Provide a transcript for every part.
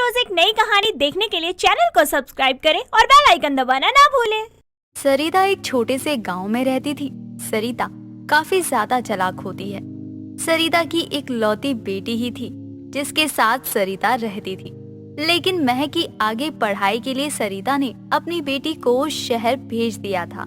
रोज एक नई कहानी देखने के लिए चैनल को सब्सक्राइब करें और बेल आइकन दबाना ना भूलें। सरिता एक छोटे से गांव में रहती थी। सरिता काफी ज्यादा चालाक होती है। सरिता की एक लौती बेटी ही थी जिसके साथ सरिता रहती थी। लेकिन महक की आगे पढ़ाई के लिए सरिता ने अपनी बेटी को शहर भेज दिया था।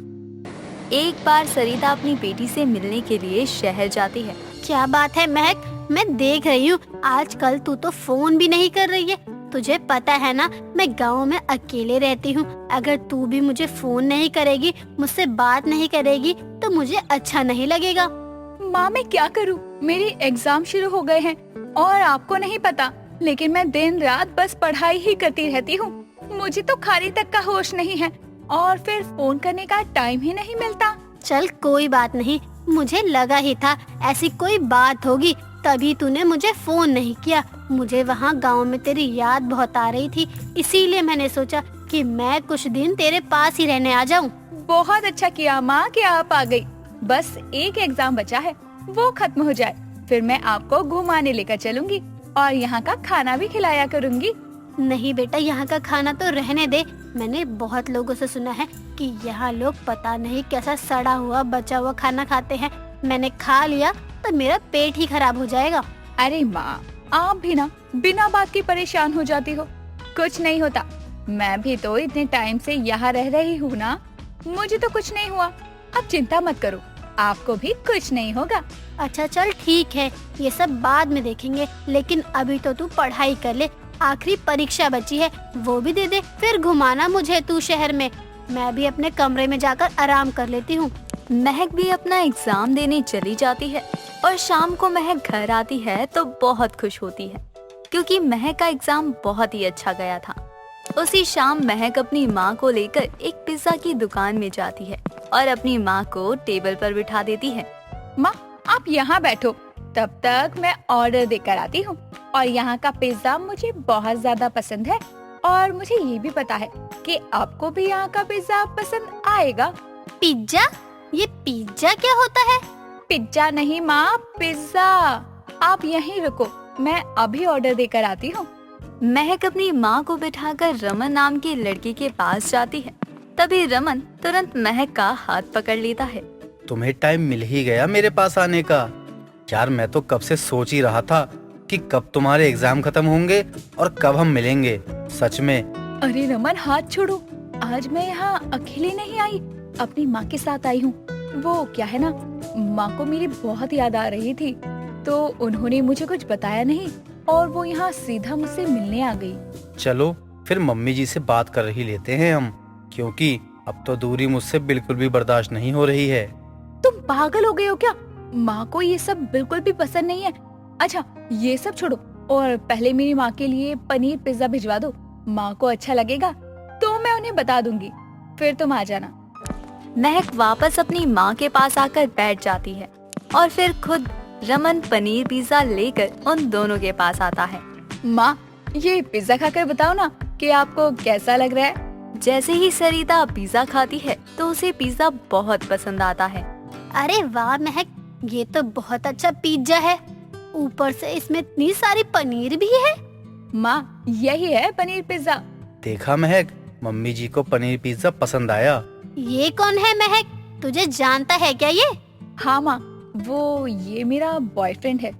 एक बार सरिता अपनी बेटी से मिलने के लिए शहर जाती है। क्या बात है महक, मैं देख रही हूँ आजकल तू तो फोन भी नहीं कर रही है। तुझे पता है ना, मैं गांव में अकेले रहती हूँ। अगर तू भी मुझे फोन नहीं करेगी, मुझसे बात नहीं करेगी तो मुझे अच्छा नहीं लगेगा। माँ मैं क्या करूँ, मेरे एग्जाम शुरू हो गए हैं और आपको नहीं पता, लेकिन मैं दिन रात बस पढ़ाई ही करती रहती हूँ। मुझे तो खाने तक का होश नहीं है और फिर फोन करने का टाइम ही नहीं मिलता। चल कोई बात नहीं, मुझे लगा ही था ऐसी कोई बात होगी तभी तूने मुझे फोन नहीं किया। मुझे वहाँ गांव में तेरी याद बहुत आ रही थी, इसीलिए मैंने सोचा कि मैं कुछ दिन तेरे पास ही रहने आ जाऊँ। बहुत अच्छा किया माँ कि आप आ गई। बस एक एग्जाम बचा है, वो खत्म हो जाए फिर मैं आपको घुमाने लेकर चलूंगी और यहाँ का खाना भी खिलाया करूँगी। नहीं बेटा, यहाँ का खाना तो रहने दे। मैंने बहुत लोगों से सुना है कि यहाँ लोग पता नहीं कैसा सड़ा हुआ बचा हुआ खाना खाते हैं। मैंने खा लिया तो मेरा पेट ही खराब हो जाएगा। अरे माँ, आप भी ना बिना बात की परेशान हो जाती हो। कुछ नहीं होता, मैं भी तो इतने टाइम से यहाँ रह रही हूँ ना, मुझे तो कुछ नहीं हुआ। अब चिंता मत करो, आपको भी कुछ नहीं होगा। अच्छा चल ठीक है, ये सब बाद में देखेंगे, लेकिन अभी तो तू पढ़ाई कर ले। आखिरी परीक्षा बची है, वो भी दे दे, फिर घुमाना मुझे तू शहर में। मैं भी अपने कमरे में जाकर आराम कर लेती हूँ। महक भी अपना एग्जाम देने चली जाती है और शाम को महक घर आती है तो बहुत खुश होती है क्योंकि महक का एग्जाम बहुत ही अच्छा गया था। उसी शाम महक अपनी माँ को लेकर एक पिज्जा की दुकान में जाती है और अपनी माँ को टेबल पर बिठा देती है। माँ आप यहाँ बैठो, तब तक मैं ऑर्डर देकर आती हूँ। और यहाँ का पिज्जा मुझे बहुत ज्यादा पसंद है और मुझे ये भी पता है कि आपको भी यहाँ का पिज्जा पसंद आएगा। पिज्जा? ये पिज्जा क्या होता है? पिज्जा नहीं माँ, पिज्जा। आप यहीं रुको, मैं अभी ऑर्डर देकर आती हूँ। महक अपनी माँ को बिठाकर रमन नाम की लड़की के पास जाती है। तभी रमन तुरंत महक का हाथ पकड़ लेता है। तुम्हें टाइम मिल ही गया मेरे पास आने का। यार मैं तो कब से सोच ही रहा था कि कब तुम्हारे एग्जाम खत्म होंगे और कब हम मिलेंगे। सच में। अरे रमन हाथ छोड़ो, आज मैं यहाँ अकेली नहीं आई, अपनी माँ के साथ आई हूँ। वो क्या है ना, माँ को मेरी बहुत याद आ रही थी तो उन्होंने मुझे कुछ बताया नहीं और वो यहाँ सीधा मुझसे मिलने आ गई। चलो फिर मम्मी जी से बात कर ही लेते हैं हम, क्योंकि अब तो दूरी मुझसे बिल्कुल भी बर्दाश्त नहीं हो रही है। तुम पागल हो गए हो क्या? माँ को ये सब बिल्कुल भी पसंद नहीं है। अच्छा ये सब छोड़ो और पहले मेरी माँ के लिए पनीर पिज्जा भिजवा दो। माँ को अच्छा लगेगा तो मैं उन्हें बता दूंगी, फिर तुम आ जाना। महक वापस अपनी माँ के पास आकर बैठ जाती है और फिर खुद रमन पनीर पिज्जा लेकर उन दोनों के पास आता है। माँ ये पिज्जा खाकर बताओ ना कि आपको कैसा लग रहा है। जैसे ही सरिता पिज्जा खाती है तो उसे पिज्जा बहुत पसंद आता है। अरे वाह महक, ये तो बहुत अच्छा पिज्जा है। ऊपर से इसमें इतनी सारी पनीर भी है। माँ यही है पनीर पिज्जा। देखा महक, मम्मी जी को पनीर पिज्जा पसंद आया। ये कौन है महक, तुझे जानता है क्या ये? हाँ माँ, वो ये मेरा बॉयफ्रेंड है।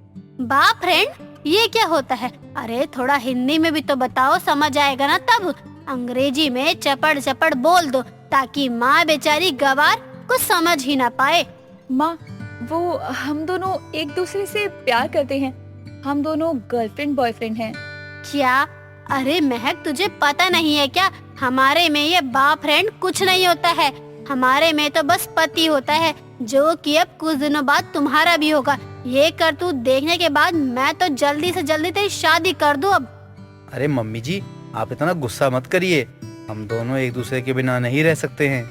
बाप फ्रेंड, ये क्या होता है? अरे थोड़ा हिंदी में भी तो बताओ, समझ आएगा ना तब। अंग्रेजी में चपड़ चपड़ बोल दो ताकि माँ बेचारी गवार कुछ समझ ही ना पाए। माँ वो हम दोनों एक दूसरे से प्यार करते हैं, हम दोनों गर्लफ्रेंड बॉयफ्रेंड हैं। क्या? अरे महक तुझे पता नहीं है क्या? हमारे में ये बाप फ्रेंड कुछ नहीं होता है। हमारे में तो बस पति होता है, जो कि अब कुछ दिनों बाद तुम्हारा भी होगा। ये करतूत देखने के बाद मैं तो जल्दी से जल्दी तेरी शादी कर दूं अब। अरे मम्मी जी आप इतना गुस्सा मत करिए, हम दोनों एक दूसरे के बिना नहीं रह सकते हैं।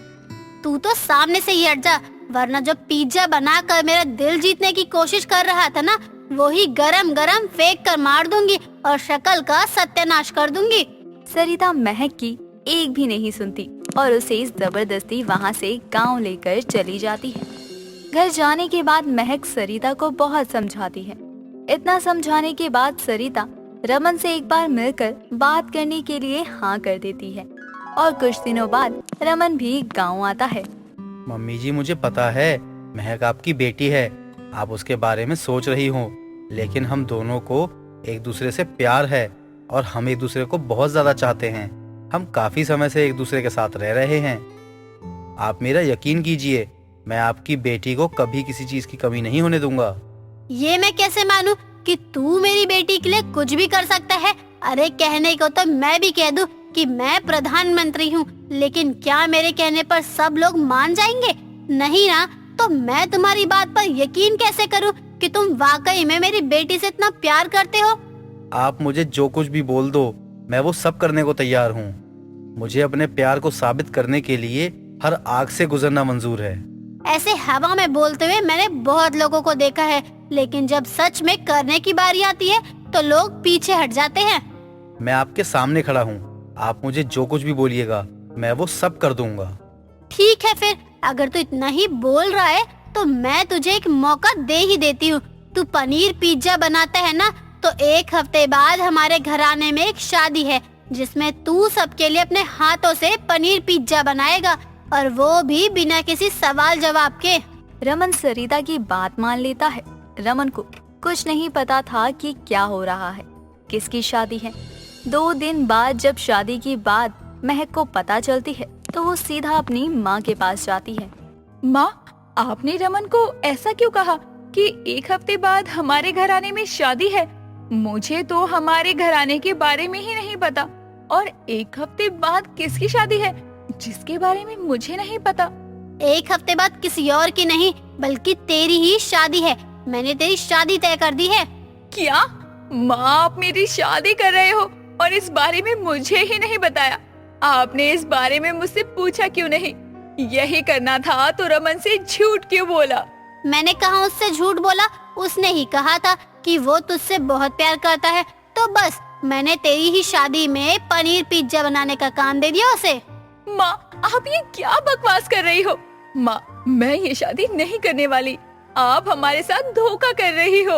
तू तो सामने से ही हट जा, वरना जो पिज्जा बनाकर मेरा दिल जीतने की कोशिश कर रहा था ना, वो ही गरम गरम फेंक कर मार दूंगी और शक्ल का सत्यानाश कर दूंगी। सरिता महक की एक भी नहीं सुनती और उसे जबरदस्ती वहाँ से गांव लेकर चली जाती है। घर जाने के बाद महक सरिता को बहुत समझाती है। इतना समझाने के बाद सरिता रमन से एक बार मिलकर बात करने के लिए हाँ कर देती है और कुछ दिनों बाद रमन भी गांव आता है। मम्मी जी, मुझे पता है महक आपकी बेटी है, आप उसके बारे में सोच रही हो, लेकिन हम दोनों को एक दूसरे से प्यार है और हम एक दूसरे को बहुत ज्यादा चाहते हैं। हम काफी समय से एक दूसरे के साथ रह रहे हैं। आप मेरा यकीन कीजिए, मैं आपकी बेटी को कभी किसी चीज की कमी नहीं होने दूंगा। ये मैं कैसे मानूं कि तू मेरी बेटी के लिए कुछ भी कर सकता है? अरे कहने को तो मैं भी कह दूं कि मैं प्रधानमंत्री हूँ, लेकिन क्या मेरे कहने पर सब लोग मान जाएंगे? नहीं ना, तो मैं तुम्हारी बात पर यकीन कैसे करूँ कि तुम वाकई में मेरी बेटी से इतना प्यार करते हो? आप मुझे जो कुछ भी बोल दो, मैं वो सब करने को तैयार हूँ। मुझे अपने प्यार को साबित करने के लिए हर आग से गुजरना मंजूर है। ऐसे हवा में बोलते हुए मैंने बहुत लोगों को देखा है, लेकिन जब सच में करने की बारी आती है तो लोग पीछे हट जाते हैं। मैं आपके सामने खड़ा हूँ, आप मुझे जो कुछ भी बोलिएगा मैं वो सब कर दूंगा। ठीक है फिर, अगर तू इतना ही बोल रहा है तो मैं तुझे एक मौका दे ही देती हूँ। तू पनीर पिज्जा बनाता है ना, तो एक हफ्ते बाद हमारे घराने में एक शादी है जिसमें तू सबके लिए अपने हाथों से पनीर पिज्जा बनाएगा, और वो भी बिना किसी सवाल जवाब के। रमन सरिता की बात मान लेता है। रमन को कुछ नहीं पता था कि क्या हो रहा है, किसकी शादी है। 2 दिन बाद जब शादी की बात महक को पता चलती है तो वो सीधा अपनी माँ के पास जाती है। माँ, आपने रमन को ऐसा क्यों कहा कि 1 हफ्ते बाद हमारे घराने में शादी है? मुझे तो हमारे घराने के बारे में ही नहीं पता, और 1 हफ्ते बाद किसकी शादी है जिसके बारे में मुझे नहीं पता। 1 हफ्ते बाद किसी और की नहीं बल्कि तेरी ही शादी है। मैंने तेरी शादी तय कर दी है। क्या माँ, आप मेरी शादी कर रहे हो और इस बारे में मुझे ही नहीं बताया? आपने इस बारे में मुझसे पूछा क्यों नहीं? यही करना था तो रमन से झूठ क्यों बोला? मैंने कहा उससे झूठ बोला? उसने ही कहा था कि वो तुझसे बहुत प्यार करता है, तो बस मैंने तेरी ही शादी में पनीर पिज्जा बनाने का काम दे दिया उसे। माँ, आप ये क्या बकवास कर रही हो? माँ, मैं ये शादी नहीं करने वाली। आप हमारे साथ धोखा कर रही हो।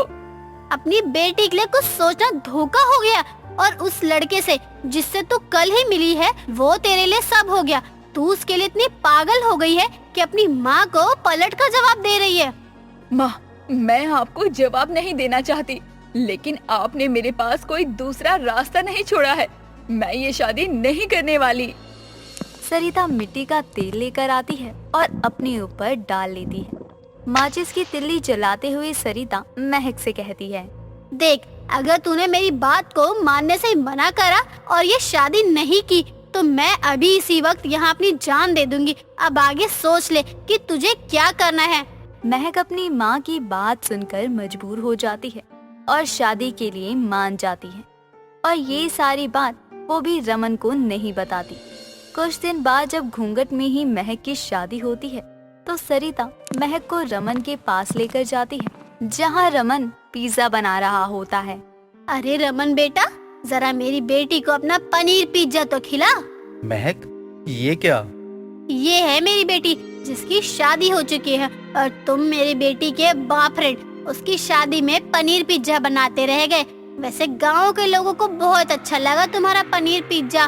अपनी बेटी के लिए कुछ सोचना धोखा हो गया, और उस लड़के से जिससे तू कल ही मिली है वो तेरे लिए सब हो गया। तू उसके लिए इतनी पागल हो गई है कि अपनी माँ को पलट कर जवाब दे रही है। माँ, मैं आपको जवाब नहीं देना चाहती, लेकिन आपने मेरे पास कोई दूसरा रास्ता नहीं छोड़ा है। मैं ये शादी नहीं करने वाली। सरिता मिट्टी का तेल लेकर आती है और अपने ऊपर डाल लेती है। माचिस की तिल्ली जलाते हुए सरिता महक से कहती है, देख, अगर तूने मेरी बात को मानने से मना करा और ये शादी नहीं की तो मैं अभी इसी वक्त यहाँ अपनी जान दे दूंगी। अब आगे सोच ले कि तुझे क्या करना है। महक अपनी माँ की बात सुनकर मजबूर हो जाती है और शादी के लिए मान जाती है, और ये सारी बात वो भी रमन को नहीं बताती। कुछ दिन बाद जब घूंघट में ही महक की शादी होती है तो सरिता महक को रमन के पास लेकर जाती है, जहाँ रमन पिज्जा बना रहा होता है। अरे रमन बेटा, जरा मेरी बेटी को अपना पनीर पिज्जा तो खिला। महक, ये क्या? ये है मेरी बेटी जिसकी शादी हो चुकी है, और तुम मेरी बेटी के बॉयफ्रेंड उसकी शादी में पनीर पिज्जा बनाते रह गए। वैसे गांव के लोगों को बहुत अच्छा लगा तुम्हारा पनीर पिज्जा।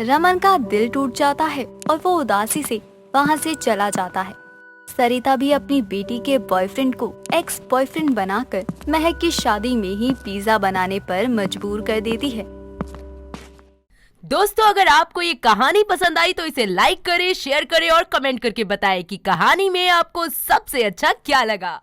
रमन का दिल टूट जाता है और वो उदासी से वहाँ से चला जाता है। सरिता भी अपनी बेटी के बॉयफ्रेंड को एक्स बॉयफ्रेंड बनाकर महक की शादी में ही पिज्जा बनाने पर मजबूर कर देती है। दोस्तों, अगर आपको ये कहानी पसंद आई तो इसे लाइक करें, शेयर करें और कमेंट करके बताएं कि कहानी में आपको सबसे अच्छा क्या लगा।